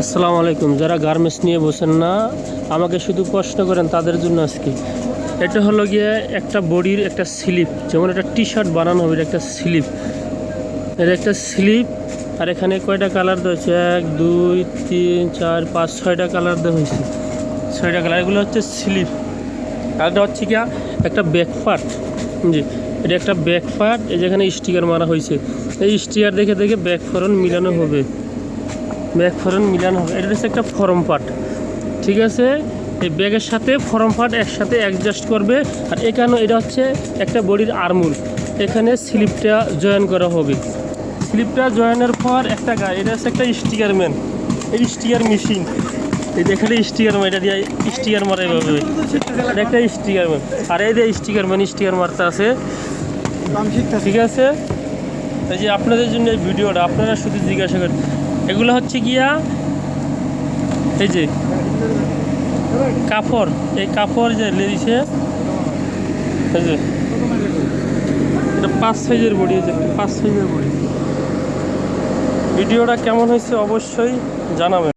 আসসালামু আলাইকুম। যারা গার্মেন্টস নিয়ে বসেন না, আমাকে শুধু প্রশ্ন করেন, তাদের জন্য আজকে এটা হলো গিয়ে একটা বডির একটা স্লিপ, যেমন একটা টি শার্ট বানানো হবে, এটা একটা স্লিপ, এটা একটা স্লিপ। আর এখানে কয়টা কালার দেওয়া হয়েছে? 1 2 3 4 5 6টা কালার দেওয়া হয়েছে, 6টা কালার। এগুলো হচ্ছে স্লিপ। আর এটা হচ্ছে কি একটা ব্যাক পার্ট। জি, এটা একটা ব্যাক পার্ট। এই যেখানে স্টিকার মারা হয়েছে, এই স্টিকার দেখে দেখে ব্যাক ফরন মিলানো হবে, ব্যাক ফরন মিলানো হবে। এটা হচ্ছে একটা ফরম পার্ট, ঠিক আছে? এই ব্যাগের সাথে ফরম পার্ট একসাথে অ্যাডজাস্ট করবে। আর এখানে এটা হচ্ছে একটা বডির আর্মুল, এখানে স্লিপটা জয়েন করা হবে। স্লিপটা জয়েনের পর একটা গায়ে, এটা হচ্ছে একটা স্টিকার ম্যান, এই স্টিকার মেশিন। এই এখানে স্টিকার ম্যান, এটা দিয়ে স্টিকার মারা এভাবে, এটা একটা স্টিকার ম্যান। আর এই যে স্টিকার ম্যান স্টিকার মারতে আছে, ঠিক আছে? এই যে আপনাদের জন্য এই ভিডিওটা, আপনারা শুধু জিজ্ঞাসা করেন। এগুলো হচ্ছে গিয়া এই যে কাপড়, এই কাপড় যে লেডিসে, এই যে এটা 5 সাইজের বডি, এই যে 5 সাইজের বডি। ভিডিওটা কেমন হয়েছে অবশ্যই জানাবেন।